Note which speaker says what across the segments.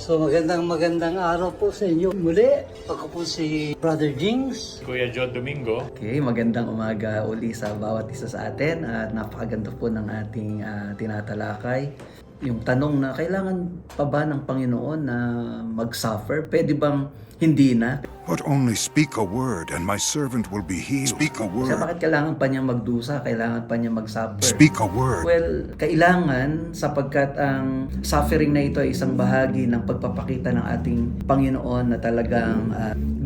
Speaker 1: So magandang araw po sa inyo. Muli, ako po si Brother Jings.
Speaker 2: Kuya John Domingo.
Speaker 3: Okay, magandang umaga uli sa bawat isa sa atin at napakaganda po ng ating tinatalakay. Yung tanong na kailangan pa ba ng Panginoon na mag-suffer? Pwede bang hindi na?
Speaker 4: But only speak a word and my servant will be healed. Speak a
Speaker 3: Kasi
Speaker 4: word.
Speaker 3: bakit kailangan pa niya magdusa? Kailangan pa niya mag-suffer?
Speaker 4: Speak a word.
Speaker 3: Well, kailangan sapagkat ang suffering na ito ay isang bahagi ng pagpapakita ng ating Panginoon na talagang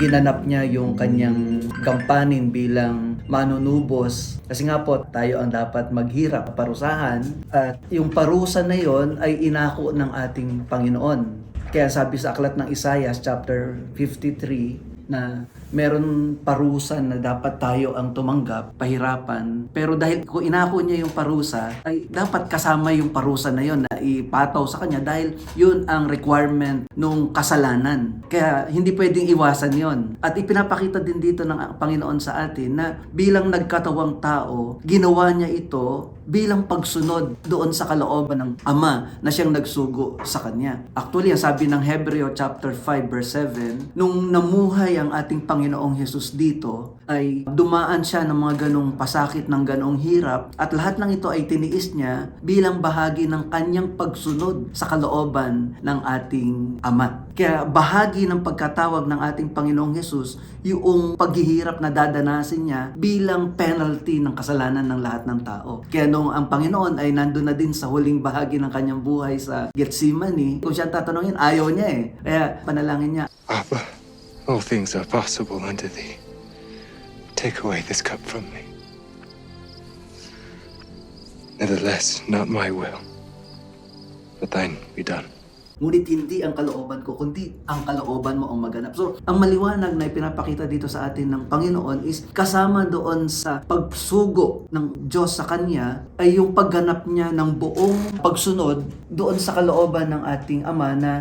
Speaker 3: ginanap niya yung kanyang gampanin bilang manunubos. Kasi nga po, tayo ang dapat maghirap, parusahan. At yung parusa na yon ay inako ng ating Panginoon. Kaya sabi sa aklat ng Isaiah chapter 53 na meron parusa na dapat tayo ang tumanggap, pahirapan. Pero dahil kung inako niya yung parusa, ay dapat kasama yung parusa na yon na ipataw sa kanya dahil yun ang requirement nung kasalanan. Kaya hindi pwedeng iwasan yon. At ipinapakita din dito ng Panginoon sa atin na bilang nagkatawang tao, ginawa niya ito bilang pagsunod doon sa kalooban ng Ama na siyang nagsugo sa kanya. Actually, ang sabi ng Hebreo chapter 5 verse 7, nung namuhay ang ating Panginoong Hesus dito, ay dumaan siya ng mga ganong pasakit, ng ganong hirap, at lahat ng ito ay tiniis niya bilang bahagi ng kanyang pagsunod sa kalooban ng ating Ama. Kaya bahagi ng pagkatawag ng ating Panginoong Hesus yung paghihirap na dadanasin niya bilang penalty ng kasalanan ng lahat ng tao. Kaya nung ang Panginoon ay nandun na din sa huling bahagi ng kanyang buhay sa Gethsemane, kung siya tatanungin, ayaw niya eh. Kaya panalangin niya,
Speaker 5: Abba, all things are possible unto thee. Take away this cup from me. Nevertheless, not my will, but thine be done.
Speaker 3: ngunit hindi ang kalooban ko, kundi ang kalooban mo ang maganap. So, ang maliwanag na ipinapakita dito sa atin ng Panginoon is kasama doon sa pagsugo ng Diyos sa Kanya ay yung pagganap niya ng buong pagsunod doon sa kalooban ng ating Ama na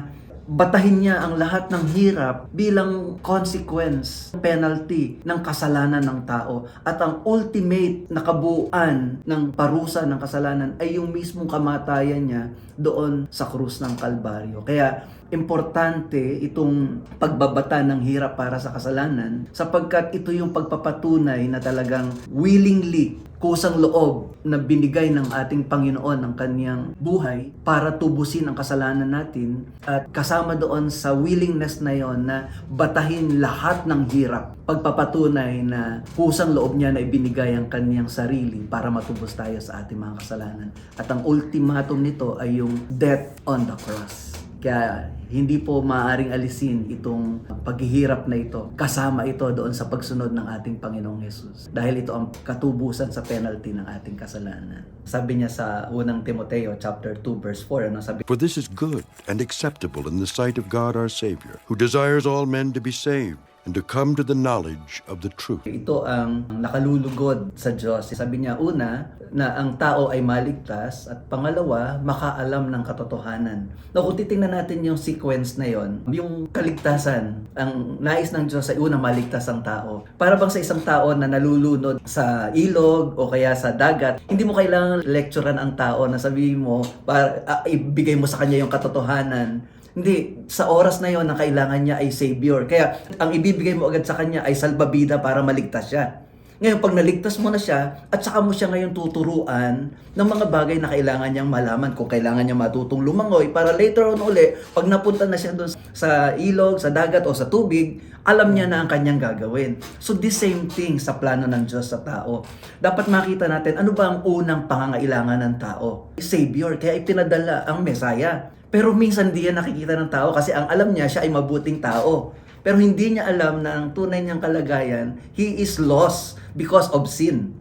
Speaker 3: batahin niya ang lahat ng hirap bilang consequence, penalty ng kasalanan ng tao. At ang ultimate na kabuuan ng parusa ng kasalanan ay yung mismong kamatayan niya doon sa krus ng Kalbaryo. Kaya importante itong pagbabata ng hirap para sa kasalanan sapagkat ito yung pagpapatunay na talagang willingly, kusang loob na binigay ng ating Panginoon ng kanyang buhay para tubusin ang kasalanan natin at kasama doon sa willingness na yon na batahin lahat ng hirap. Pagpapatunay na kusang loob niya na ibinigay ang kanyang sarili para matubos tayo sa ating mga kasalanan. At ang ultimatum nito ay yung death on the cross. Kaya hindi po maaaring alisin itong paghihirap na ito. Kasama ito doon sa pagsunod ng ating Panginoong Hesus. Dahil ito ang katubusan sa penalty ng ating kasalanan. Sabi niya sa unang Timoteo chapter 2 verse 4, ano sabi?
Speaker 4: For this is good and acceptable in the sight of God our Savior, who desires all men to be saved and to come to the knowledge of the truth.
Speaker 3: Ito ang nakalulugod sa Diyos. Sabi niya, una, na ang tao ay maligtas at pangalawa, makaalam ng katotohanan. Na kung titingnan natin yung sequence na yon, yung kaligtasan, ang nais ng Diyos ay una maligtas ang tao. Para bang sa isang tao na nalulunod sa ilog o kaya sa dagat, hindi mo kailangan lecturean ang tao na sabihin mo, para ibigay mo sa kanya yung katotohanan. Hindi, sa oras na yon na kailangan niya ay Savior. Kaya ang ibibigay mo agad sa kanya ay salbabida para maligtas siya. Ngayon, pag naligtas mo na siya, at saka mo siya ngayon tuturuan ng mga bagay na kailangan niyang malaman, kung kailangan niya matutong lumangoy, para later on uli, pag napunta na siya doon sa ilog, sa dagat o sa tubig, alam niya na ang kanyang gagawin. So, the same thing sa plano ng Diyos sa tao. Dapat makita natin, ano ba ang unang pangangailangan ng tao? Savior. Kaya ipinadala ang Messiah. Pero minsan di yan nakikita ng tao kasi ang alam niya, siya ay mabuting tao. Pero hindi niya alam na ang tunay niyang kalagayan, he is lost because of sin.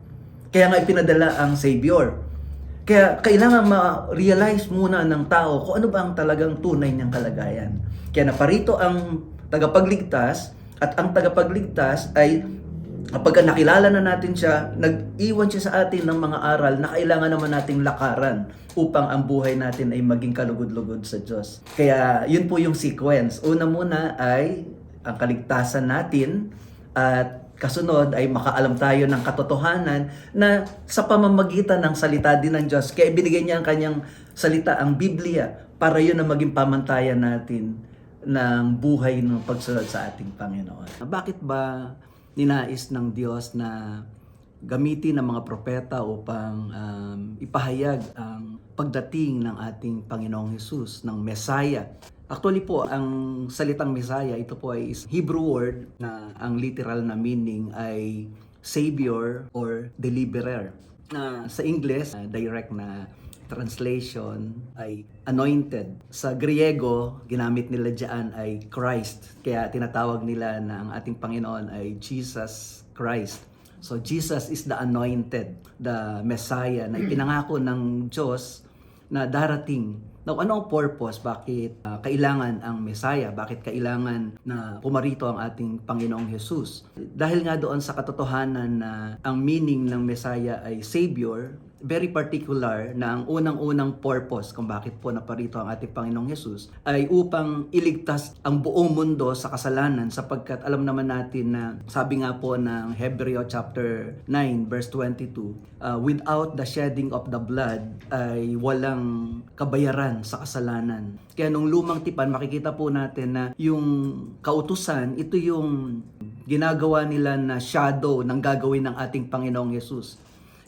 Speaker 3: Kaya nga ipinadala ang Savior. Kaya kailangan ma-realize muna ng tao kung ano ba ang talagang tunay niyang kalagayan. Kaya naparito ang tagapagligtas at ang tagapagligtas ay kapag nakilala na natin siya, nag-iwan siya sa atin ng mga aral na kailangan naman nating lakaran upang ang buhay natin ay maging kalugod-lugod sa Diyos. Kaya yun po yung sequence. Una muna ay ang kaligtasan natin at kasunod ay makaalam tayo ng katotohanan na sa pamamagitan ng salita din ng Diyos. Kaya binigay niya ang kanyang salita, ang Biblia, para yun ang maging pamantayan natin ng buhay ng pagsunod sa ating Panginoon. Bakit ba ninais ng Diyos na gamitin ng mga propeta upang ipahayag ang pagdating ng ating Panginoong Hesus, ng Messiah? Actually po, ang salitang Messiah, ito po ay Hebrew word na ang literal na meaning ay Savior or Deliverer. Sa English, direct na translation ay anointed. Sa Griego, ginamit nila diyan ay Christ. Kaya tinatawag nila na ang ating Panginoon ay Jesus Christ. So Jesus is the anointed, the Messiah na ipinangako ng Diyos na darating. Now, ano ang purpose? Bakit kailangan ang Messiah? Bakit kailangan na pumarito ang ating Panginoong Jesus? Dahil nga doon sa katotohanan na ang meaning ng Messiah ay Savior, very particular na ang unang-unang purpose kung bakit po naparito ang ating Panginoong Jesus ay upang iligtas ang buong mundo sa kasalanan, sapagkat alam naman natin na sabi nga po ng Hebreo chapter 9 verse 22, without the shedding of the blood ay walang kabayaran sa kasalanan. Kaya nung lumang tipan, makikita po natin na yung kautusan, ito yung ginagawa nila na shadow ng gagawin ng ating Panginoong Jesus.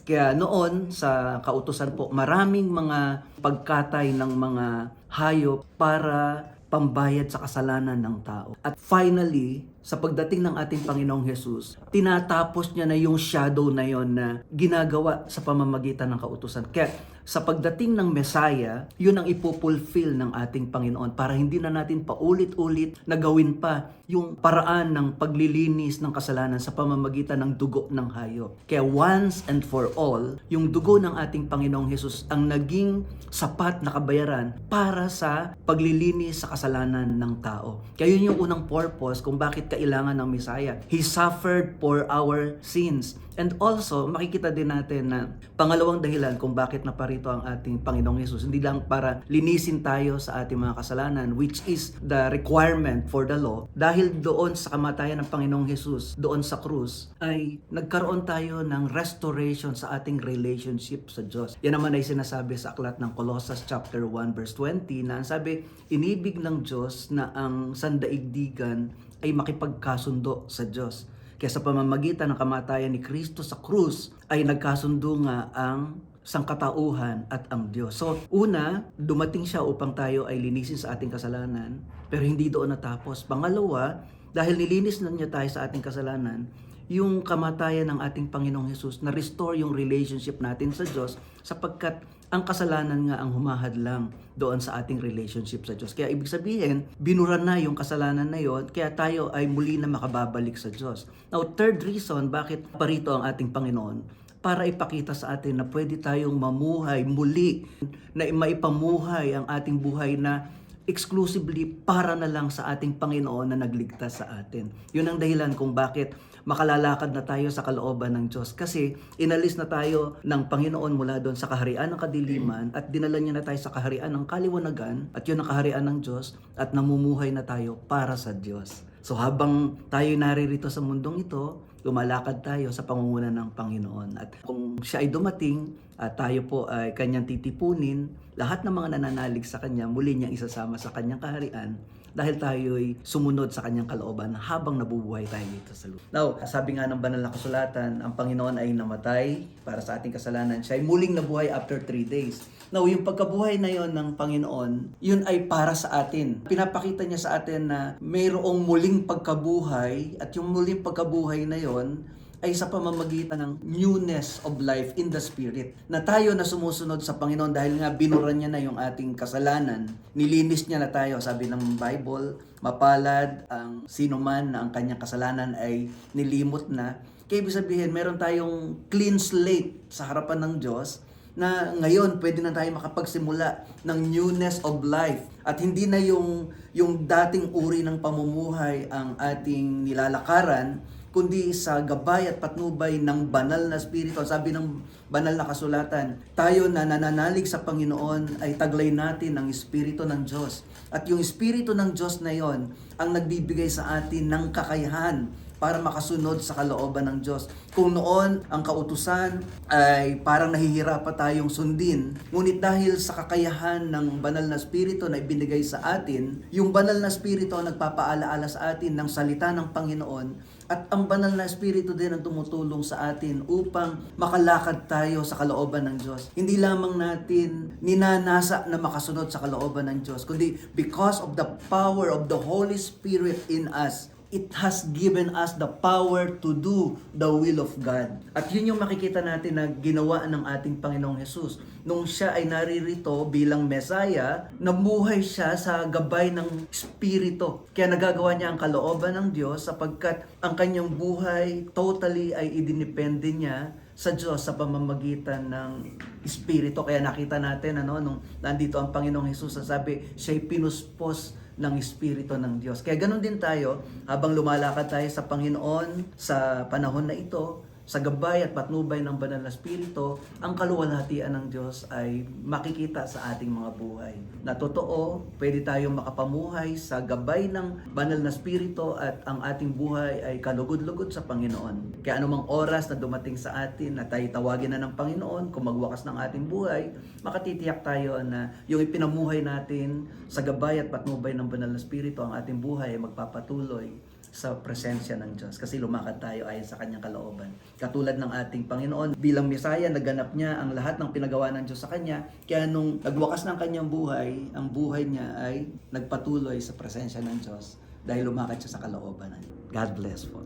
Speaker 3: Kaya noon sa kautusan po, maraming mga pagkatay ng mga hayop para pambayad sa kasalanan ng tao. At finally, sa pagdating ng ating Panginoong Jesus, tinatapos niya na yung shadow na yon na ginagawa sa pamamagitan ng kautusan. Kaya sa pagdating ng Messiah, yun ang ipupulfill ng ating Panginoon para hindi na natin paulit-ulit na gawin pa yung paraan ng paglilinis ng kasalanan sa pamamagitan ng dugo ng hayop. Kaya once and for all, yung dugo ng ating Panginoong Jesus ang naging sapat na kabayaran para sa paglilinis sa kasalanan ng tao. Kaya yun yung unang purpose kung bakit kailangan ng Messiah. He suffered for our sins. And also, makikita din natin na pangalawang dahilan kung bakit naparito ang ating Panginoong Hesus, hindi lang para linisin tayo sa ating mga kasalanan, which is the requirement for the law. Dahil doon sa kamatayan ng Panginoong Hesus, doon sa krus, ay nagkaroon tayo ng restoration sa ating relationship sa Diyos. Yan naman ay sinasabi sa aklat ng Colossus chapter 1 verse 20 na sabi, inibig ng Diyos na ang sandaigdigan ay makipagkasundo sa Diyos. Kaya sa pamamagitan ng kamatayan ni Kristo sa krus ay nagkasundo nga ang sangkatauhan at ang Diyos. So, una, dumating siya upang tayo ay linisin sa ating kasalanan, pero hindi doon natapos. Pangalawa, dahil nilinis na niya tayo sa ating kasalanan, yung kamatayan ng ating Panginoong Hesus na restore yung relationship natin sa Diyos, sapagkat ang kasalanan nga ang humahadlang doon sa ating relationship sa Diyos. Kaya ibig sabihin, binura na yung kasalanan na yon, kaya tayo ay muli na makababalik sa Diyos. Now, third reason, bakit parito ang ating Panginoon? Para ipakita sa atin na pwede tayong mamuhay muli, na maipamuhay ang ating buhay na exclusively para na lang sa ating Panginoon na nagligtas sa atin. Yun ang dahilan kung bakit makalalakad na tayo sa kalooban ng Diyos. Kasi inalis na tayo ng Panginoon mula doon sa kaharian ng kadiliman at dinala niya na tayo sa kaharian ng kaliwanagan at yun ang kaharian ng Diyos at namumuhay na tayo para sa Diyos. So habang tayo naririto sa mundong ito, lumalakad tayo sa pangunguna ng Panginoon. At kung siya ay dumating at tayo po ay kanyang titipunin, lahat ng mga nananalig sa kanya, muli niyang isasama sa kanyang kaharian dahil tayo ay sumunod sa kanyang kalooban habang nabubuhay tayo dito sa lupa. Now, sabi nga ng banal na kasulatan, ang Panginoon ay namatay para sa ating kasalanan. Siya ay muling nabuhay after 3 days. Now, yung pagkabuhay na yon ng Panginoon, yun ay para sa atin. Pinapakita niya sa atin na mayroong muling pagkabuhay at yung muling pagkabuhay na yon ay sa pamamagitan ng newness of life in the Spirit. Na tayo na sumusunod sa Panginoon dahil nga binuran niya na yung ating kasalanan. Nilinis niya na tayo. Sabi ng Bible, mapalad ang sino man na ang kanyang kasalanan ay nilimot na. Kaya ibig sabihin, meron tayong clean slate sa harapan ng Diyos na ngayon pwede na tayo makapagsimula ng newness of life. At hindi na yung dating uri ng pamumuhay ang ating nilalakaran, kundi sa gabay at patnubay ng banal na Espiritu. Sabi ng banal na kasulatan, tayo na nananalig sa Panginoon ay taglay natin ng Espiritu ng Diyos. At yung Espiritu ng Diyos na yon ang nagbibigay sa atin ng kakayahan para makasunod sa kalooban ng Diyos. Kung noon ang kautusan ay parang nahihirapan tayong sundin, ngunit dahil sa kakayahan ng banal na Espiritu na ibinigay sa atin, yung banal na Espiritu ang nagpapaalaala sa atin ng salita ng Panginoon, at ang banal na Espiritu din ang tumutulong sa atin upang makalakad tayo sa kalooban ng Diyos. Hindi lamang natin ninanasa na makasunod sa kalooban ng Diyos, kundi because of the power of the Holy Spirit in us, it has given us the power to do the will of God. At yun yung makikita natin na ginawa ng ating Panginoong Jesus. Nung siya ay naririto bilang Messiah, namuhay siya sa gabay ng Espiritu. Kaya nagagawa niya ang kalooban ng Diyos sapagkat ang kanyang buhay totally ay idinepende niya sa Diyos sa pamamagitan ng Espiritu. Kaya nakita natin nung nandito ang Panginoong Jesus, sabi, siya'y pinuspos ng Espiritu ng Diyos. Kaya ganun din tayo, habang lumalakad tayo sa Panginoon sa panahon na ito, sa gabay at patnubay ng banal na Espiritu, ang kaluwalhatian ng Diyos ay makikita sa ating mga buhay. Na totoo, pwede tayong makapamuhay sa gabay ng banal na Espiritu at ang ating buhay ay kalugod-lugod sa Panginoon. Kaya anumang oras na dumating sa atin na tayo tawagin na ng Panginoon, kung magwakas ng ating buhay, makatitiyak tayo na yung ipinamuhay natin sa gabay at patnubay ng banal na Espiritu, ang ating buhay ay magpapatuloy sa presensya ng Diyos kasi lumakad tayo ayon sa kanyang kalooban. Katulad ng ating Panginoon, bilang Mesaya, naganap niya ang lahat ng pinagawa ng Diyos sa kanya. Kaya nung nagwakas ng kanyang buhay, ang buhay niya ay nagpatuloy sa presensya ng Diyos dahil lumakad siya sa kalooban ng Diyos. God bless po.